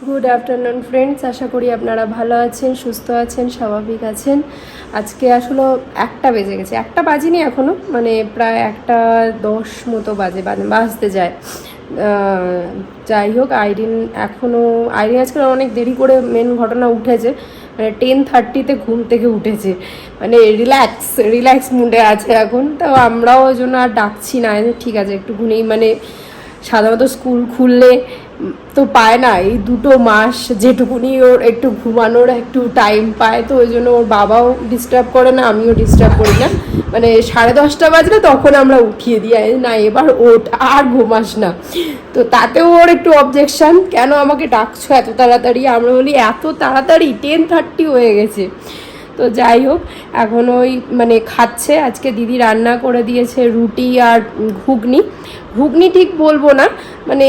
Good afternoon friends, আশা করি আপনারা ভালো আছেন, সুস্থ আছেন, স্বাভাবিক আছেন। আজকে আসলে 1টা বেজে গেছে, 1টা বাজিনি এখনও, মানে প্রায় 1:10 মতো বাজতে যায়। যাই হোক, আইরিন আজকে অনেক দেরি করে মেন ঘটনা উঠেছে, মানে 10:30-তে ঘুম থেকে উঠেছে, মানে রিল্যাক্স মুডে আছে এখন। তো আমরাও ওই জন্য আর ডাকছি না, ঠিক আছে একটুখানি, মানে সাধারণত স্কুল খুললে তো পায় না, এই 2 মাস যেটুকুনি ওর একটু ঘুমানোর একটু টাইম পায়, তো ওই জন্য ওর বাবাও ডিস্টার্ব করে না, আমিও ডিস্টার্ব করি না। মানে 10:30 বাজলে তখন আমরা উঠিয়ে দিই, না এবার ওঠ, আর ঘুমাস না। তো তাতেও ওর একটু অবজেকশান, কেন আমাকে ডাকছো এত তাড়াতাড়ি? আমরা বলি এত তাড়াতাড়ি 10:30 হয়ে গেছে। তো যাই হোক, এখন ওই মানে খাচ্ছে। আজকে দিদি রান্না করে দিয়েছে রুটি আর ঘুগনি ঠিক বলবো না, মানে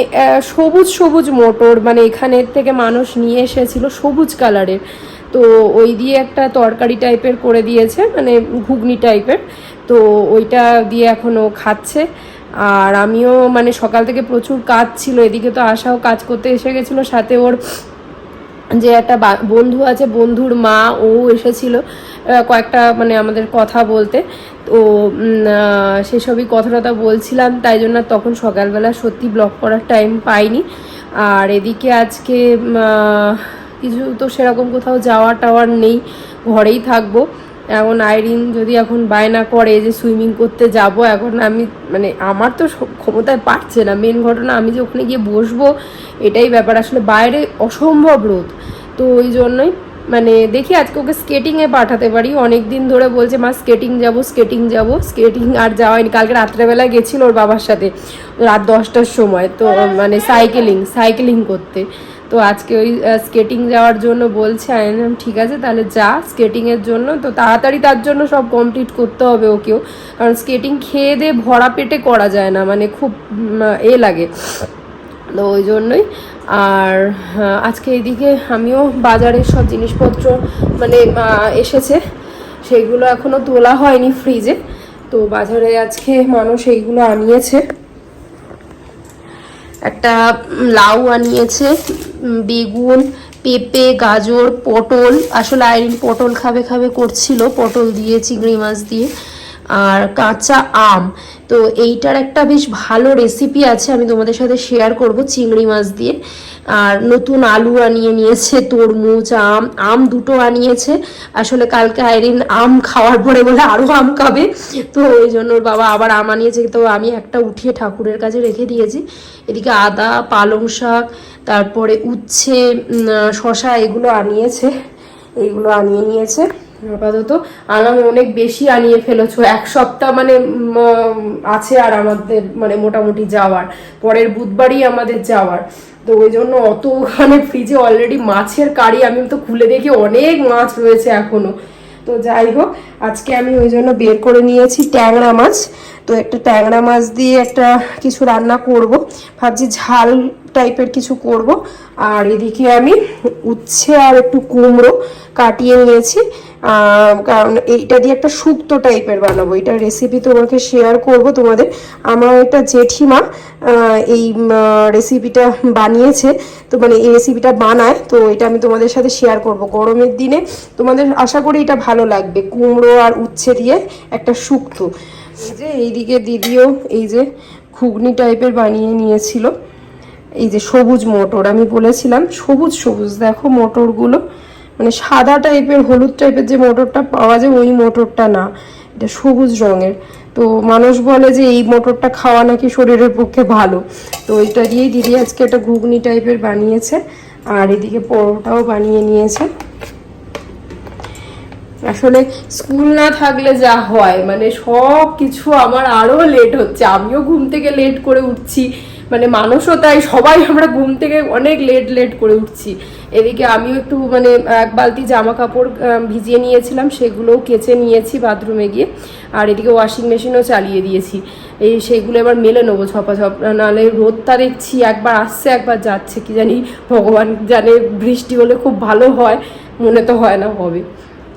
সবুজ মটর, মানে এখানের থেকে মানুষ নিয়ে এসেছিল সবুজ কালারের, তো ওই দিয়ে একটা তরকারি টাইপের করে দিয়েছে, মানে ঘুগনি টাইপের। তো ওইটা দিয়ে এখনও খাচ্ছে। আর আমিও মানে সকাল থেকে প্রচুর কাজ ছিল, এদিকে তো আশাও কাজ করতে এসে গেছিলো, সাথে ওর যে একটা বন্ধু আছে, বন্ধুর মা, ও এসেছিল কয়েকটা, মানে আমাদের কথা বলতে। তো সেসবই কথা বলছিলাম, তাই জন্য তখন সকালবেলা সত্যি ব্লগ করার টাইম পাইনি। আর এদিকে আজকে কিছু তো সেরকম কোথাও টাওয়ার নেই, ঘরেই থাকবো। এখন আইরিন যদি এখন বায়না করে যে সুইমিং করতে যাব, এখন আমি মানে আমার তো ক্ষমতায় পারছে না। মেন ঘটনা, আমি যে ওখানে গিয়ে বসবো এটাই ব্যাপার, আসলে বাইরে অসম্ভব রোদ। তো ওই জন্যই মানে দেখি আজকে ওকে স্কেটিংয়ে পাঠাতে পারি। অনেক দিন ধরে বলছে মা স্কেটিং যাব, স্কেটিং আর যাওয়াইনি। কালকে রাত্রেবেলায় গেছিল ওর বাবার সাথে রাত 10টার সময়, তো মানে সাইকেলিং করতে। তো আজকে ওই স্কেটিং যাওয়ার জন্য বলছে, আমি ঠিক আছে তাহলে যা স্কেটিংয়ের জন্য। তো তাড়াতাড়ি তার জন্য সব কমপ্লিট করতে হবে ওকেও, কারণ স্কেটিং খেয়ে দিয়ে ভরা পেটে করা যায় না, মানে খুব লাগে। তো ওই জন্যই। আর আজকে এইদিকে আমিও বাজারের সব জিনিসপত্র মানে এসেছে, সেইগুলো এখনও তোলা হয়নি ফ্রিজে। তো বাজারে আজকে মানুষ এইগুলো আনিয়েছে, একটা লাউ আনিয়েছে, বেগুন, পেঁপে, গাজর, পটল। আসলে আইরিন পটল খাবে করছিল, পটল দিয়ে চিংড়ি মাছ দিয়ে, আর কাঁচা আম। তো এইটার একটা বেশ ভালো রেসিপি আছে, আমি তোমাদের সাথে শেয়ার করব, চিংড়ি মাছ দিয়ে। আর নতুন আলু আনিয়ে নিয়েছে, তরমুজ, আম 2টো আনিয়েছে। আসলে কালকে আইরিন আম খাওয়ার পরে বলে আরও আম খাবে, তো ওই জন্য ওর বাবা আবার আম আনিয়েছে। তো আমি একটা উঠিয়ে ঠাকুরের কাছে রেখে দিয়েছি। এদিকে আদা, পালং শাক, তারপরে উচ্ছে, শশা, এগুলো আনিয়েছে, এইগুলো আনিয়ে নিয়েছে। আপাতত আমি অনেক বেশি আনিয়ে ফেলেছো, 1 সপ্তাহ মানে আছে আর আমাদের, মানে মোটামুটি যাওয়ার পরের বুধবারই আমাদের যাওয়ার। তো ওই জন্য অতখানে ফ্রিজে অলরেডি মাছের কারি, আমি তো খুলে দেখি অনেক মাছ রয়েছে এখনো। তো যাই হোক, আজকে আমি ওই জন্য বের করে নিয়েছি ট্যাংরা মাছ। তো একটা ট্যাংরা মাছ দিয়ে একটা কিছু রান্না করব, ভাবছি ঝাল টাইপের কিছু করব। আর এদিকে আমি উচ্ছে আর একটু কুমড়ো কাটিয়ে নিয়েছি, কারণ এইটা দিয়ে একটা শুক্তো টাইপের বানাবো। এটার রেসিপি তোমাকে শেয়ার করব তোমাদের। আমার একটা জেঠিমা এই রেসিপিটা বানিয়েছে, তো মানে এই রেসিপিটা বানায়, তো এটা আমি তোমাদের সাথে শেয়ার করব। গরমের দিনে তোমাদের আশা করি এটা ভালো লাগবে, কুমড়ো আর উচ্ছে দিয়ে একটা শুক্তো। এই যে এইদিকে দিদিও এই যে ঘুগনি টাইপের বানিয়ে নিয়েছিল। এই যে সবুজ মটর, আমি বলেছিলাম সবুজ দেখো মটরগুলো, মানে সাদা টাইপের, হলুদ টাইপের যে মটরটা পাওয়া যায় ওই মটরটা না, এটা সবুজ রঙের। তো মানুষ বলে যে এই মটরটা খাওয়া নাকি শরীরের পক্ষে ভালো। তো ওইটা দিয়েই দিদি আজকে একটা ঘুগনি টাইপের বানিয়েছে। আর এদিকে পরোটাও বানিয়ে নিয়েছে। আসলে স্কুল না থাকলে যা হয়, মানে সব কিছু আমার আরো লেট হচ্ছে, আমিও ঘুম থেকে লেট করে উঠছি, মানে মানুষও তাই, সবাই আমরা ঘুম থেকে অনেক লেট করে উঠছি। এদিকে আমিও একটু মানে 1 বালতি জামা কাপড় ভিজিয়ে নিয়েছিলাম, সেগুলোও কেচে নিয়েছি বাথরুমে গিয়ে। আর এদিকে ওয়াশিং মেশিনও চালিয়ে দিয়েছি, সেইগুলো এবার মেলে নেবো ঝপাঝপ, নাহলে রোদটা দেখছি একবার আসছে একবার যাচ্ছে, কি জানি ভগবান জানে। বৃষ্টি হলে খুব ভালো হয়, মনে তো হয় না হবে।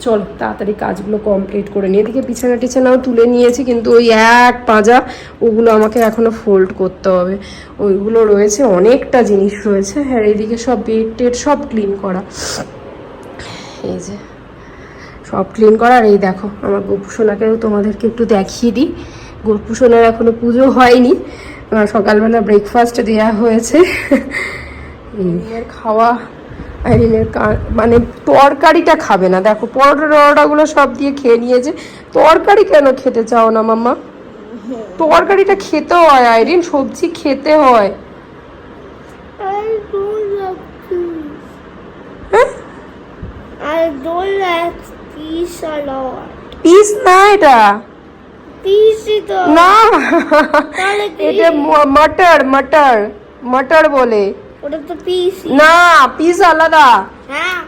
চলো তাড়াতাড়ি কাজগুলো কমপ্লিট করে নিই। এদিকে বিছানা টিছানাও তুলে নিয়েছি, কিন্তু ওই এক পাঁজা ওগুলো আমাকে এখনও ফোল্ড করতে হবে। ওইগুলো রয়েছে, অনেকটা জিনিস রয়েছে। আর এদিকে সব বেড টেড সব ক্লিন করা, এই যে সব ক্লিন করা। আর এই দেখো আমার গোপুসোনাকেও তোমাদেরকে একটু দেখিয়ে দিই। গোপুসোনার এখনও পুজো হয়নি, সকালবেলা ব্রেকফাস্ট দেওয়া হয়েছে। এর খাওয়া আইরিনের মানে তরকারিটা খাবে না, দেখো পরোটা টরোটাগুলো সব দিয়ে খেয়ে নিয়েছে। তরকারি কেন খেতে চাও না মাম্মা? তরকারিটা খেতে হয় আইরিন, সবজি খেতে হয়। পিস না এটা, না এটা মটর, মটর মটর বলে। ওটা তো পিস না, পিস আলাদা। হ্যাঁ,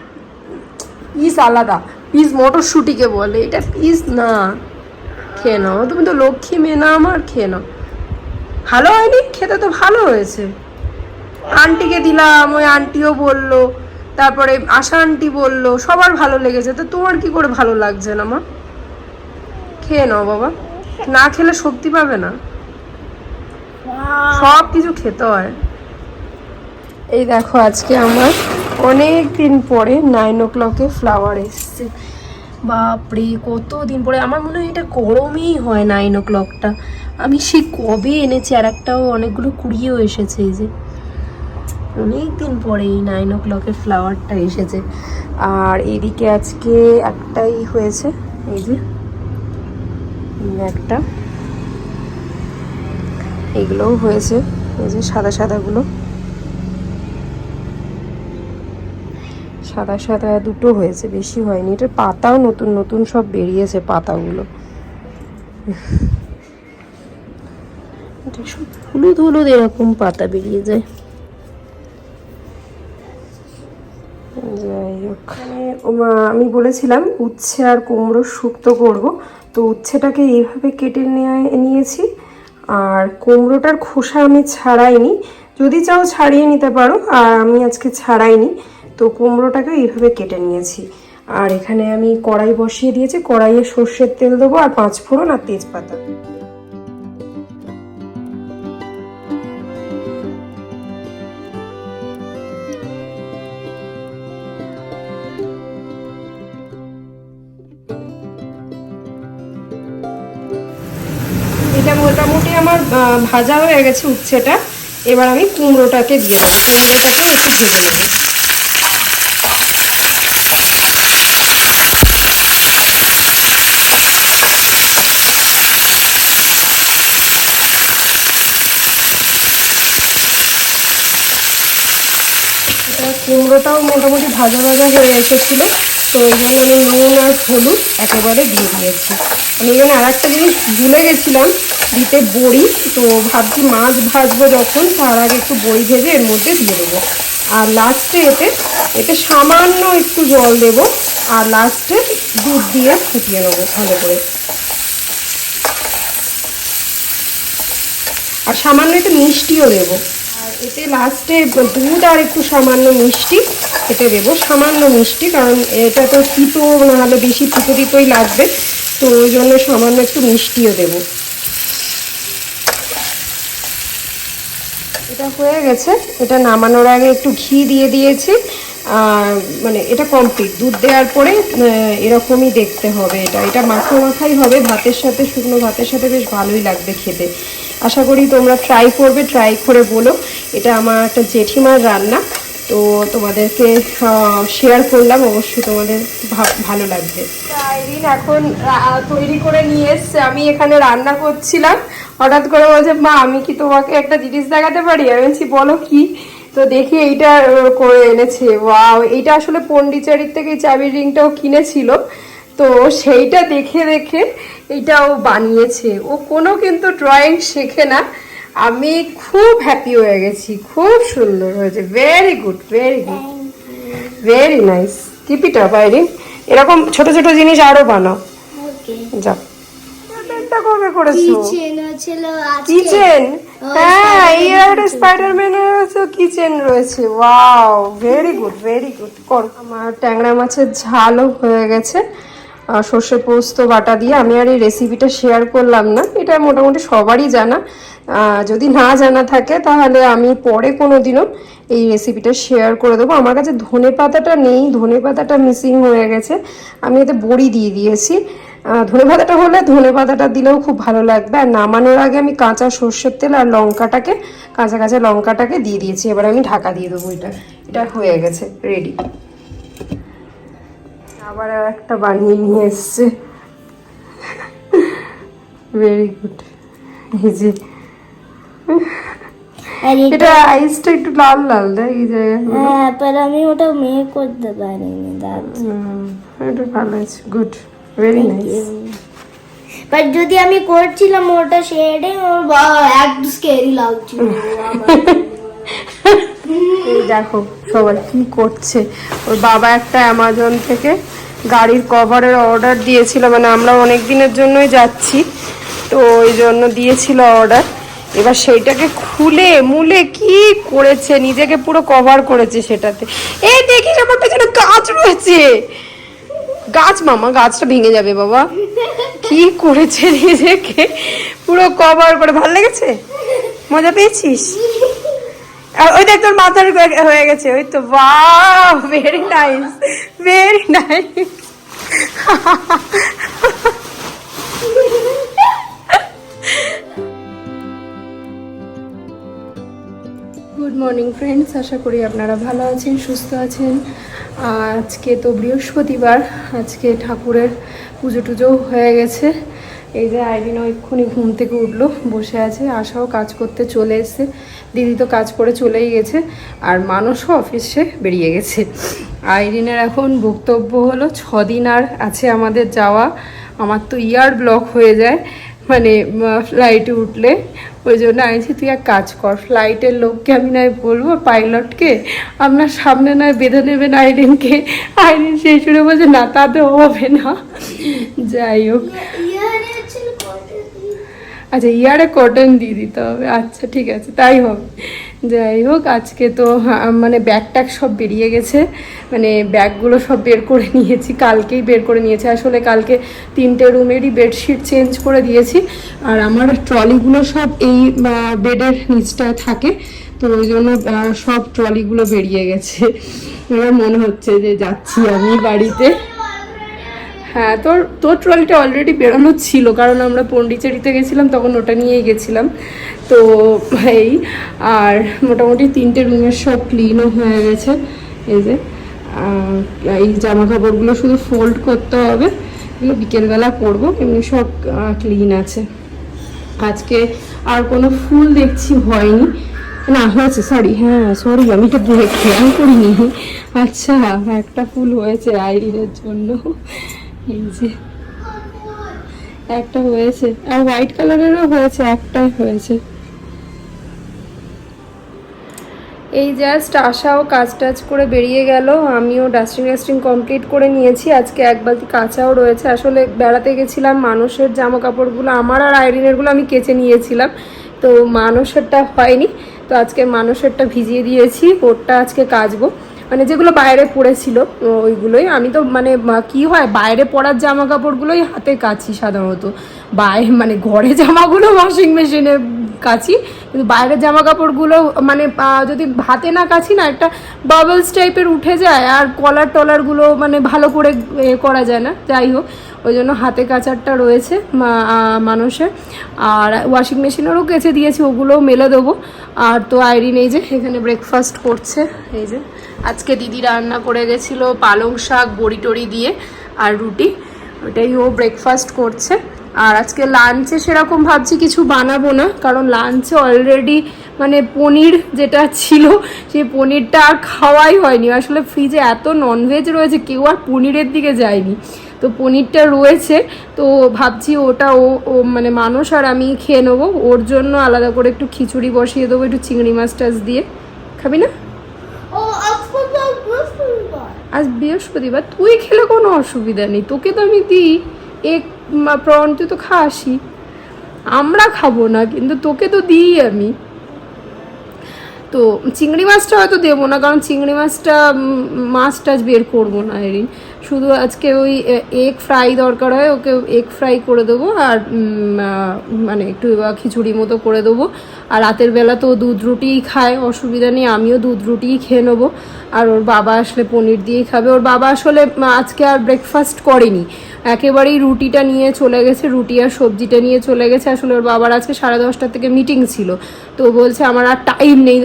পিস আলাদা, পিস মটরশুটিকে বলে, এটা পিস না। খেয়ে নাও, তুমি তো লক্ষ্মী মেয়ে না আমার, খেয়ে নাও। ভালো হয়নি? খেতে তো ভালো হয়েছে। আন্টিকে দিলাম, ওই আন্টিও বললো, তারপরে আশা আন্টি বললো, সবার ভালো লেগেছে। তো তোমার কি করে ভালো লাগছে না মা? খেয়ে নাও বাবা, না খেলে শক্তি পাবে না। সব কিছু খেতে হয়। এই দেখো আজকে আমার অনেক দিন পরে 9 o'clock ফ্লাওয়ার এসছে। বাপরে কতদিন পরে, আমার মনে হয় এটা গরমেই হয় 9 o'clockটা। আমি সেই কবে এনেছি, আর একটাও অনেকগুলো কুড়িয়েও এসেছে। এই যে অনেক দিন পরে এই 9 o'clock ফ্লাওয়ারটা এসেছে। আর এদিকে আজকে একটাই হয়েছে, এই যে একটা, এগুলোও হয়েছে, এই যে সাদা সাদাগুলো, সাদা সাদা দুটো হয়েছে, বেশি হয়নি। এটার পাতাও নতুন নতুন সব বেরিয়েছে, পাতাগুলো এটা সব হলুদ হলুদ এরকম পাতা বেরিয়ে যায়। যাই হোক, আমি বলেছিলাম উচ্ছে আর কুমড়ো শুক্তো করব, তো উচ্ছেটাকে এইভাবে কেটে নিয়েছি। আর কুমড়োটার খোসা আমি ছাড়াইনি, যদি চাও ছাড়িয়ে নিতে পারো, আর আমি আজকে ছাড়াইনি। তো কুমড়োটাকে এইভাবে কেটে নিয়েছি। আর এখানে আমি কড়াই বসিয়ে দিয়েছি, কড়াইয়ে সর্ষের তেল দেবো, আর 5 ফোড়ন আর তেজপাতা। এটা মোটামুটি আমার ভাজা হয়ে গেছে উচ্ছেটা। এবার আমি কুমড়োটাকে দিয়ে দেবো, কুমড়োটাকেও একটু ভেজে নেবো। কুমড়োটাও মোটামুটি ভাজা ভাজা হয়ে এসেছিলো, তো ওই জন্য আমি নুন আর হলুদ একেবারে দিয়ে দিয়েছি। আমি এখানে আর একটা জিনিস ভুলে গেছিলাম দিতে, বড়ি। তো ভাবছি মাছ ভাজবো যখন, তার আগে একটু বড়ি ভেজে এর মধ্যে দিয়ে দেবো। আর লাস্টে এতে সামান্য একটু জল দেব, আর লাস্টে দুধ দিয়ে ফুটিয়ে নেবো ভালো করে। আর সামান্য একটু মিষ্টিও দেবো। আর এতে লাস্টে দুধ আর একটু সামান্য মিষ্টি এতে দেবো, সামান্য মিষ্টি, কারণ এটা তো তিতো, নাহলে বেশি তিতো তিতোই লাগবে, তো ওই জন্য সামান্য একটু মিষ্টিও দেবো। এটা হয়ে গেছে, এটা নামানোর আগে একটু ঘি দিয়ে দিয়েছি। আর মানে এটা কমপ্লিট, দুধ দেওয়ার পরে এরকমই দেখতে হবে। এটা মাখা মাখাই হবে ভাতের সাথে, শুকনো ভাতের সাথে বেশ ভালোই লাগবে খেতে। আশা করি তোমরা ট্রাই করবে, ট্রাই করে বলো। এটা আমার একটা জেঠিমার রান্না, তো তোমাদেরকে শেয়ার করলাম, অবশ্যই তোমাদের ভালো লাগবে। আইরিন এখন তৈরি করে নিয়ে এসছে, আমি এখানে রান্না করছিলাম, হঠাৎ করে বলছে মা আমি কি তোমাকে একটা জিনিস দেখাতে পারি? আমি বলছি বলো কি? তো দেখি এইটা করে এনেছে। ওয়াও, এইটা আসলে পন্ডিচেরির থেকে চাবির রিংটাও কিনেছিল, তো সেইটা দেখে দেখে এইটাও বানিয়েছে। ও কোনো কিন্তু ড্রয়িং শেখে না। আমি খুব হ্যাপি হয়ে গেছি, খুব সুন্দর হয়েছে। Very good, very good, very nice. Keep it up Irene, এরকম ছোট ছোট জিনিস আরো বানাও। যাও, কবে করেছো কিচেন? হ্যাঁ, এই একটা স্পাইডারম্যানের কিচেন রয়েছে। Wow, very good, very good. কর। আমার ট্যাংরা মাছের ঝালও হয়ে গেছে। সর্ষে পোস্ত বাটা দিয়ে। আমি আর এই রেসিপিটা শেয়ার করলাম না, এটা মোটামুটি সবারই জানা। যদি না জানা থাকে তাহলে আমি পরে কোনো দিনও এই রেসিপিটা শেয়ার করে দেবো। আমার কাছে ধনে পাতাটা নেই, ধনে পাতাটা মিসিং হয়ে গেছে, আমি এতে বড়ি দিয়ে দিয়েছি। ধনে পাতাটা হলে ধনে পাতাটা দিলেও খুব ভালো লাগবে। আর নামানোর আগে আমি কাঁচা সর্ষের তেল আর লঙ্কাটাকে, কাঁচা কাঁচা লঙ্কাটাকে দিয়ে দিয়েছি। এবার আমি ঢাকা দিয়ে দেবো। এটা হয়ে গেছে, রেডি। আবার একটা বানিয়ে নিয়ে এসছে, ভেরি গুড। এই যে এটা আইসটা একটু লাল লাল দেয় এই জায়গায়। হ্যাঁ, पर আমি ওটা মেক করতে পারিনি দাদা। এটা ভালো আছে, গুড, ভেরি নাইস। पर যদি আমি করছিলাম ওটা শেডে, ওর একটু স্কেরি লাগছিল আমার। এই দেখো সবাই কি করছে। ওর বাবা একটা অ্যামাজন থেকে গাড়ির কভারের অর্ডার দিয়েছিল, মানে আমরা অনেক দিনের জন্যই যাচ্ছি, তো ওই জন্য দিয়েছিল অর্ডার। এবার সেইটাকে খুলে মুলে কি করেছে, নিজেকে পুরো কভার করেছে সেটাতে। এই দেখিস আমার পেছনে গাছ রয়েছে, গাছ মামা, গাছটা ভেঙে যাবে বাবা। কি করেছে, নিজেকে পুরো কভার করে। ভালো লেগেছে? মজা পেয়েছিস? ওই দেখ তোর মাথার হয়ে গেছে, ওই তো। বাহ, very nice, very nice. Good morning friends, আশা করি আপনারা ভালো আছেন, সুস্থ আছেন। আজকে তো বৃহস্পতিবার, আজকে ঠাকুরের পুজো টুজো হয়ে গেছে। এই যে আইরিনও এক্ষুনি ঘুম থেকে উঠলো, বসে আছে। আশাও কাজ করতে চলে এসছে, দিদি তো কাজ করে চলেই গেছে, আর মানুষও অফিসে বেরিয়ে গেছে। আইরিনের এখন বক্তব্য হলো 6 দিন আর আছে আমাদের যাওয়া। আমার তো ইয়ার ব্লক হয়ে যায়, মানে ফ্লাইটে উঠলে। ওই জন্য আইছি, তুই এক কাজ কর, ফ্লাইটের লোককে আমি নয় বলবো, পাইলটকে, আপনার সামনে নয় বেঁধে নেবেন আইরিনকে। আইরিন সেই শুনে বলছে না, তাতে হবে না। যাই হোক, আচ্ছা ইয়ারে কটন দিয়ে দিতে হবে, আচ্ছা ঠিক আছে তাই হবে। যাই হোক, আজকে তো মানে ব্যাগ ট্যাগ সব বেরিয়ে গেছে, মানে ব্যাগগুলো সব বের করে নিয়েছি, কালকেই বের করে নিয়েছি। আসলে কালকে 3টে রুমেরই বেডশিট চেঞ্জ করে দিয়েছি, আর আমার ট্রলিগুলো সব এই বেডের নিচটায় থাকে, তো ওই জন্য সব ট্রলিগুলো বেরিয়ে গেছে। এবার মনে হচ্ছে যে যাচ্ছি আমি বাড়িতে। হ্যাঁ, তোর ট্রলিটা অলরেডি বেরোনো ছিল, কারণ আমরা পন্ডিচেরিতে গেছিলাম তখন ওটা নিয়েই গেছিলাম। তো এই আর মোটামুটি 3টে রুমের সব ক্লিনও হয়ে গেছে। এই যে এই জামা কাপড়গুলো শুধু ফোল্ড করতে হবে, এগুলো বিকেলবেলা করবো, এমনি সব ক্লিন আছে। আজকে আর কোনো ফুল দেখছি হয়নি, না হয়েছে, সরি আমি এটা খেয়াল করিনি। আচ্ছা, একটা ফুল হয়েছে আইরিনের জন্য, এই যে একটা হয়েছে, আর হোয়াইট কালারেরও হয়েছে, একটাই হয়েছে। এই জাস্ট আশাও কাজ টাজ করে বেরিয়ে গেল, আমিও ডাস্টিং কমপ্লিট করে নিয়েছি। আজকে এক বালতি কাঁচাও রয়েছে, আসলে বেড়াতে গেছিলাম, মানুষের জামা কাপড়গুলো আমার আর আইরিনেরগুলো আমি কেচে নিয়েছিলাম, তো মানুষেরটা হয়নি, তো আজকে মানুষেরটা ভিজিয়ে দিয়েছি, ওরটা আজকে কাচবো। মানে যেগুলো বাইরে পড়েছিল ওইগুলোই, আমি তো মানে কি হয়, বাইরে পরার জামা কাপড়গুলোই হাতে কাচি সাধারণত। মানে ঘরে জামাগুলো ওয়াশিং মেশিনে কাচি, কিন্তু বাইরের জামা কাপড়গুলো মানে যদি হাতে না কাচি না, একটা বাবলস টাইপের উঠে যায়, আর কলার টলারগুলো মানে ভালো করে করা যায় না। যাই হোক, ওই জন্য হাতে কাচারটা রয়েছে মানুষের, আর ওয়াশিং মেশিনেরও কেচে দিয়েছি, ওগুলোও মেলে দেবো। আর তো আইরিন এই যে এখানে ব্রেকফাস্ট করছে। এই যে আজকে দিদি রান্না করে গেছিলো পালং শাক বড়ি টড়ি দিয়ে আর রুটি, ওটাই ও ব্রেকফাস্ট করছে। আর আজকে লাঞ্চে সেরকম ভাবছি কিছু বানাবো না, কারণ লাঞ্চে অলরেডি মানে পনির যেটা ছিল সেই পনিরটা আর খাওয়াই হয়নি। আসলে ফ্রিজে এত ননভেজ রয়েছে, কেউ আর পনিরের দিকে যায়নি, তো পনিরটা রয়েছে, তো ভাবছি ওটা ও মানে মানুষ আর আমি খেয়ে নেবো। ওর জন্য আলাদা করে একটু খিচুড়ি বসিয়ে দেবো, একটু চিংড়ি মাছ টাছ দিয়ে। খাবি না? আজ বৃহস্পতিবার, তুই খেলে কোনো অসুবিধা নেই, তোকে তো আমি দিই এক প্রণ, তুই তো খাসি, আমরা খাবো না কিন্তু তোকে তো দিই আমি। তো চিংড়ি মাছটা হয়তো দেবো না, কারণ চিংড়ি মাছটা মাছ টাছ বের করবো না এরিন, শুধু আজকে ওই এগ ফ্রাই দরকার হয়, ওকে এগ ফ্রাই করে দেবো আর মানে একটু খিচুড়ি মতো করে দেবো। আর রাতের বেলা তো দুধ রুটিই খায়, অসুবিধা নেই, আমিও দুধ রুটিই খেয়ে নেবো। আর ওর বাবা আসলে পনির দিয়েই খাবে। ওর বাবা আসলে আজকে আর ব্রেকফাস্ট করেনি, একেবারেই রুটিটা নিয়ে চলে গেছে, রুটি আর সবজিটা নিয়ে চলে গেছে। আসলে ওর বাবার আজকে 10:30 থেকে মিটিং ছিল, তো বলছে আমার আর টাইম নেই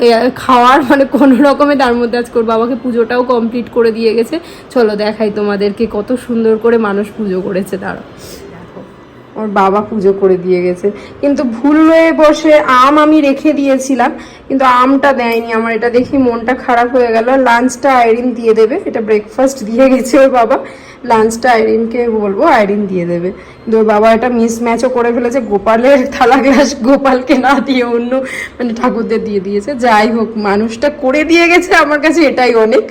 খাওয়ার, মানে কোনো রকমে। তার মধ্যে আজকে ওর বাবাকে পুজোটাও কমপ্লিট করে দিয়ে গেছে। চলো দেখাই তোমাদেরকে কত সুন্দর করে মানুষ পুজো করেছে। তারা ওর বাবা পুজো করে দিয়ে গেছে, কিন্তু ভুল হয়ে বসে আম আমি রেখে দিয়েছিলাম, কিন্তু আমটা দেয়নি আমার। এটা দেখি মনটা খারাপ হয়ে গেল। লাঞ্চটা আইরিন দিয়ে দেবে, এটা ব্রেকফাস্ট দিয়ে গেছে ওর বাবা, লাঞ্চটা আইরিনকে বলবো, আইরিন দিয়ে দেবে। কিন্তু ওর বাবা এটা মিসম্যাচও করে ফেলেছে, গোপালের থালা গ্লাস গোপালকে না দিয়ে অন্য মানে ঠাকুরদের দিয়ে দিয়েছে। যাই হোক, মানুষটা করে দিয়ে গেছে, আমার কাছে এটাই অনেক।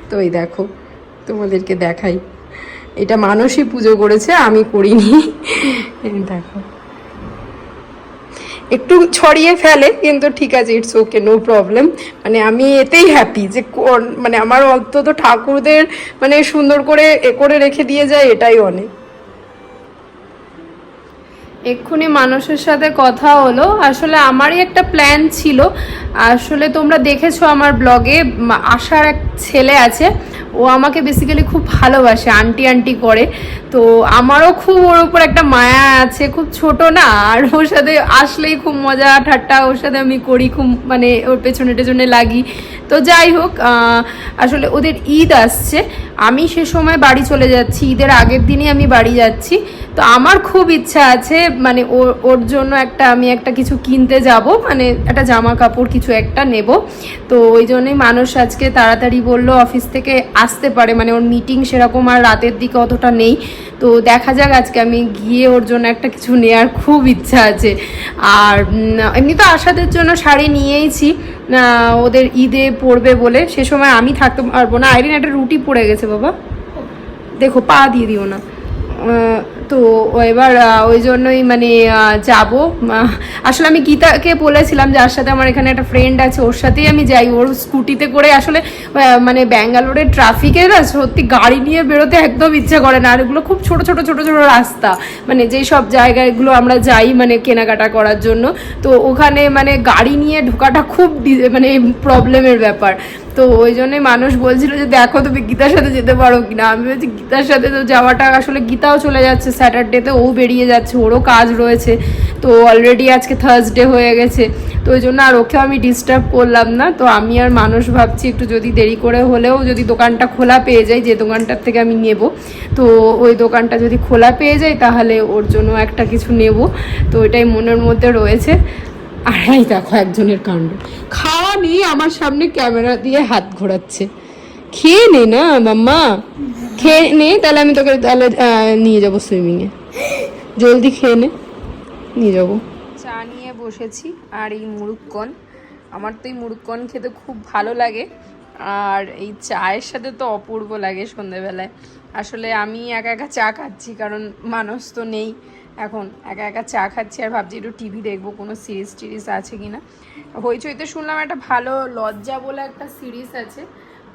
তো এই দেখো, তোমাদেরকে দেখাই, এটা মানুষই পুজো করেছে, আমি করিনি। দেখো একটু ছড়িয়ে ফেলে, কিন্তু ঠিক আছে, ইটস ওকে, নো প্রবলেম। মানে আমি এতেই হ্যাপি যে মানে আমার অন্তত ঠাকুরদের মানে সুন্দর করে করে রেখে দিয়ে যায়, এটাই অনেক। এক্ষুনি মানুষের সাথে কথা হলো। আসলে আমারই একটা প্ল্যান ছিল, আসলে তোমরা দেখেছো আমার ব্লগে, আশার এক ছেলে আছে, ও আমাকে বেসিক্যালি খুব ভালোবাসে, আন্টি আন্টি করে। তো আমারও খুব ওর উপর একটা মায়া আছে, খুব ছোট না, আর ওর সাথে আসলেই খুব মজা ঠাট্টা ওর সাথে আমি করি, খুব মানে ওর পেছনে টেছনে লাগি। তো যাই হোক, আসলে ওদের ঈদ আসছে, আমি সে সময় বাড়ি চলে যাচ্ছি, ঈদের আগের দিনই আমি বাড়ি যাচ্ছি। তো আমার খুব ইচ্ছা আছে মানে ওর জন্য আমি একটা কিছু কিনতে যাব, মানে একটা জামা কাপড় কিছু একটা নেব। তো ওই জন্যই মানুষ আজকে তাড়াতাড়ি বললো অফিস থেকে আসতে পারে, মানে ওর মিটিং সেরকম আর রাতের দিকে অতটা নেই। তো দেখা যাক, আজকে আমি গিয়ে ওর জন্য একটা কিছু নেওয়ার খুব ইচ্ছা আছে। আর এমনি তো আশাদের জন্য শাড়ি নিয়েইছি, ওদের ঈদে পরবে বলে, সে সময় আমি থাকতে পারবো না। আইরিন একটা রুটি পড়ে গেছে বাবা, দেখো পা দিয়ে দিও না। তো এবার ওই জন্যই মানে যাব। আসলে আমি গীতাকে বলেছিলাম, যার সাথে আমার এখানে একটা ফ্রেন্ড আছে, ওর সাথেই আমি যাই, ওর স্কুটিতে করে। আসলে মানে ব্যাঙ্গালোরের ট্রাফিকে না সত্যি গাড়ি নিয়ে বেরোতে একদম ইচ্ছা করে না। আর এগুলো খুব ছোট ছোট ছোট ছোট রাস্তা, মানে যেই সব জায়গাগুলো আমরা যাই মানে কেনাকাটা করার জন্য, তো ওখানে মানে গাড়ি নিয়ে ঢোকাটা খুব মানে প্রবলেমের ব্যাপার। তো ওই জন্যই মানুষ বলছিল যে দেখো তুমি গীতার সাথে যেতে পারো কিনা। আমি বলছি গীতার সাথে তো যাওয়াটা, আসলে গীতাও চলে যাচ্ছে স্যাটারডেতে, ও বেরিয়ে যাচ্ছে, ওরও কাজ রয়েছে। তো অলরেডি আজকে থার্সডে হয়ে গেছে, তো ওই জন্য আর ওকেও আমি ডিস্টার্ব করলাম না। তো আমি আর মানুষ ভাবছি একটু যদি দেরি করে হলেও যদি দোকানটা খোলা পেয়ে যাই, যে দোকানটার থেকে আমি নেব, তো ওই দোকানটা যদি খোলা পেয়ে যাই তাহলে ওর জন্য একটা কিছু নেব। তো এটাই মনের মধ্যে রয়েছে। আর এই দেখো একজনের কাণ্ড, খাওয়া নেই, আমার সামনে ক্যামেরা দিয়ে হাত ঘোরাচ্ছে। খেয়ে নে না মাম্মা, খেয়ে নে, তাহলে আমি তোকে তাহলে নিয়ে যাবো সুইমিংয়ে, জলদি খেয়ে নে, নিয়ে যাবো। চা নিয়ে বসেছি, আর এই মুরুক্কন, আমার তো এই মুরুক্কন খেতে খুব ভালো লাগে, আর এই চায়ের সাথে তো অপূর্ব লাগে সন্ধেবেলায়। আসলে আমি একা একা চা খাচ্ছি, কারণ মানুষ তো নেই এখন, একা একা চা খাচ্ছি, আর ভাবছি একটু টিভি দেখবো, কোনো সিরিজ টিরিজ আছে কিনা। হইচইতে শুনলাম একটা ভালো লজ্জা বলে একটা সিরিজ আছে,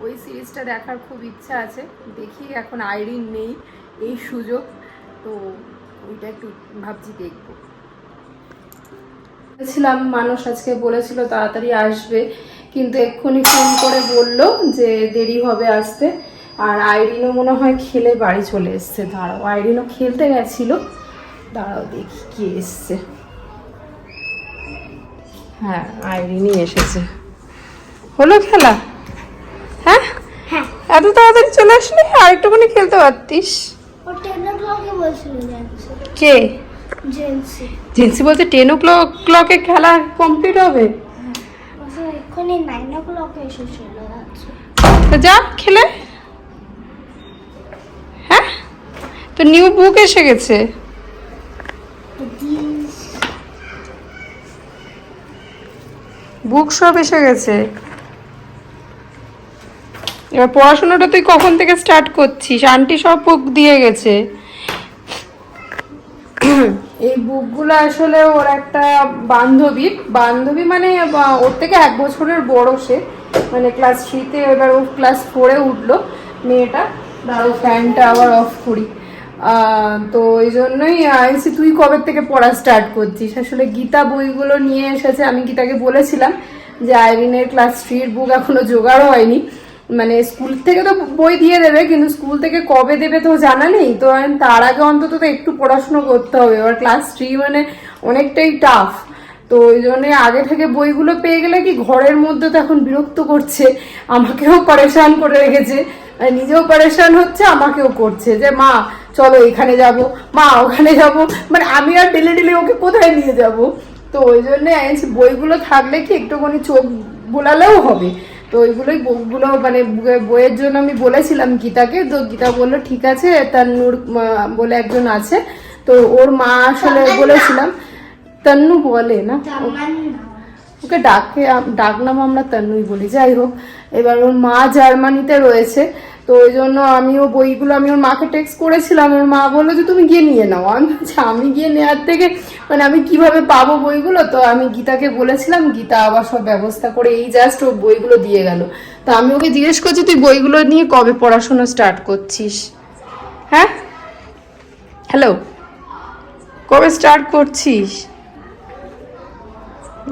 ওই সিরিজটা দেখার খুব ইচ্ছা আছে। দেখি, এখন আইরিন নেই এই সুযোগ, তো ওইটা একটু ভাবছি দেখবো। বলেছিলাম, মানুষ আজকে বলেছিল তাড়াতাড়ি আসবে, কিন্তু এক্ষুনি ফোন করে বললো যে দেরি হবে আসতে। আর আইরিনও মনে হয় খেলে বাড়ি চলে এসছে। দাঁড়াও, আইরিনও খেলতে গেছিলো, দাঁড়াও দেখি কে এসছে। হ্যাঁ, আইরিনই এসেছে। হলো খেলা? হ্যাঁ, এত তাড়াতাড়ি চলে আসলে, আর একটুখানি খেলতে পারতিস। কে? জেন্সি বলতে 10 o'clock খেলা কমপ্লিট হবে। তো যা খেলে। হ্যাঁ, তো নিউ বুক এসে গেছে। বুক সব এসে গেছে। এবার পড়াশোনাটা তুই কখন থেকে স্টার্ট করছিস? আন্টি সব বুক দিয়ে গেছে। এই বুকগুলো আসলে ওর একটা বান্ধবী মানে ওর থেকে 1 বছরের বড়, সে মানে ক্লাস 3-তে, এবার ও ক্লাস 4-এ উঠলো মেয়েটা। দাঁড়ো ফ্যানটা আবার অফ করি। তো ওই জন্যই আইসি তুই কবে থেকে পড়া স্টার্ট করছিস? আসলে গীতা বইগুলো নিয়ে এসেছে, আমি গীতাকে বলেছিলাম যে আইরিনের ক্লাস 3-র বুক এখনো জোগাড়ও হয়নি, মানে স্কুল থেকে তো বই দিয়ে দেবে কিন্তু স্কুল থেকে কবে দেবে তো জানা নেই, তো তার আগে অন্তত তো একটু পড়াশুনো করতে হবে। এবার ক্লাস 3 মানে অনেকটাই টাফ, তো ওই জন্য আগে থেকে বইগুলো পেয়ে গেলে কি ঘরের মধ্যে তো এখন বিরক্ত করছে, আমাকেও পরেশান করে রেখেছে, নিজেও পরেশান হচ্ছে আমাকেও করছে যে মা চলো এখানে যাব, মা ওখানে যাব, মানে আমি আর ডেলে ডেলে ওকে কোথায় নিয়ে যাব। তো ওই জন্য বইগুলো থাকলে কি একটুখানি চোখ বোলালেও হবে। তো ওইগুলোই বইগুলো মানে বইয়ের জন্য আমি বলেছিলাম গীতাকে, তো গীতা বললো ঠিক আছে, তান্নুর বলে একজন আছে, তো ওর মা আসলে বলেছিলাম, তন্নু বলে না ওকে, ডাকনাম আমরা তন্নুই বলি, যাই হোক। এবার ওর মা জার্মানিতে রয়েছে, তো ওই জন্য আমিও বইগুলো আমি ওর মাকে টেক্সট করেছিলাম, ওর মা বললো যে তুমি গিয়ে নিয়ে নাও। আমি বলছি আমি গিয়ে নেওয়ার থেকে মানে আমি কিভাবে পাবো বইগুলো, তো আমি গীতাকে বলেছিলাম, গীতা আবার সব ব্যবস্থা করে এই জাস্ট ও বইগুলো দিয়ে গেল। তো আমি ওকে জিজ্ঞেস করছি তুই বইগুলো নিয়ে কবে পড়াশোনা স্টার্ট করছিস? হ্যাঁ হ্যালো, কবে স্টার্ট করছিস?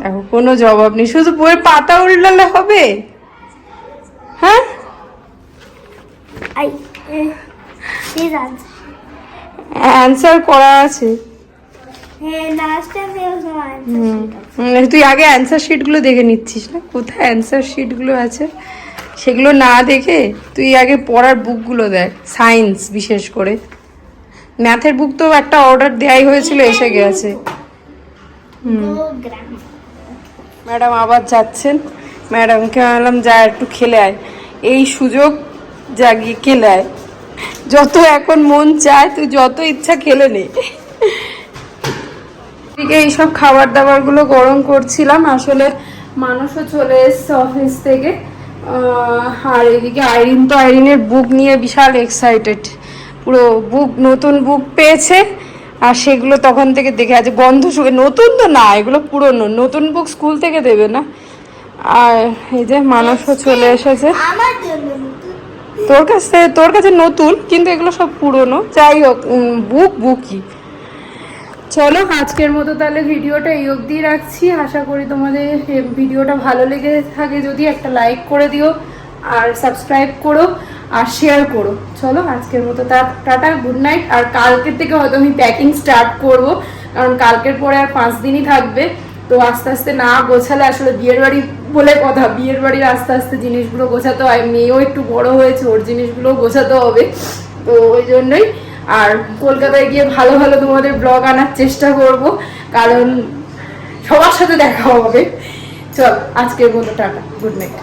দেখো কোনো জবাব নেই, শুধু বইয়ের পাতা উল্টালে হবে? হ্যাঁ অ্যান্সার করা আছে। তুই আগে অ্যান্সার শিটগুলো দেখে নিচ্ছিস না? কোথায় অ্যান্সার শিটগুলো আছে সেগুলো না দেখে তুই আগে পড়ার বুকগুলো দেখ, সায়েন্স বিশেষ করে। ম্যাথের বুক তো একটা অর্ডার দেওয়াই হয়েছিল, এসে গেছে। ম্যাডাম আবার যাচ্ছেন, ম্যাডামকে বললাম যা একটু খেলে আয়, এই সুযোগ জাগিয়ে খেলে আয়, যত এখন মন চায় তুই যত ইচ্ছা খেলে নে। এদিকে এইসব খাবার দাবার গুলো গরম করছিলাম, আসলে মানুষও চলে এসছে অফিস থেকে, আর এদিকে আইরিন তো আইরিনের বুক নিয়ে বিশাল এক্সাইটেড, পুরো বুক নতুন বুক পেয়েছে, আর সেগুলো তখন থেকে দেখে আছে, গন্ধ শুকে, নতুন তো না এগুলো পুরনো, নতুন বুক স্কুল থেকে দেবে না। আর এই যে মানুষও চলে এসেছে, তোর কাছে নতুন কিন্তু এগুলো সব পুরনো, যাই হোক বুক বুকই। চলো আজকের মতো তাহলে ভিডিওটা এই অবধি রাখছি, আশা করি তোমাদের ভিডিওটা ভালো লেগে থাকে, যদি একটা লাইক করে দিও আর সাবস্ক্রাইব করো আর শেয়ার করো। চলো আজকের মতো টাটা, গুড নাইট। আর কালকের থেকে হয়তো আমি প্যাকিং স্টার্ট করব, কারণ কালকের পরে আর 5 দিনই থাকবে, তো আস্তে আস্তে না গোছালে আসলে বিয়ের বাড়ি বলে কথা, বিয়ের বাড়ির আস্তে আস্তে জিনিসগুলো গোছাতে হয়, মেয়েও একটু বড় হয়েছে, ওর জিনিসগুলো গোছাতে হবে, তো ওই জন্যই। আর কলকাতায় গিয়ে ভালো ভালো তোমাদের ব্লগ আনার চেষ্টা করব, কারণ সবার সাথে দেখা হবে। চল আজকের মতো টাটা, গুড নাইট।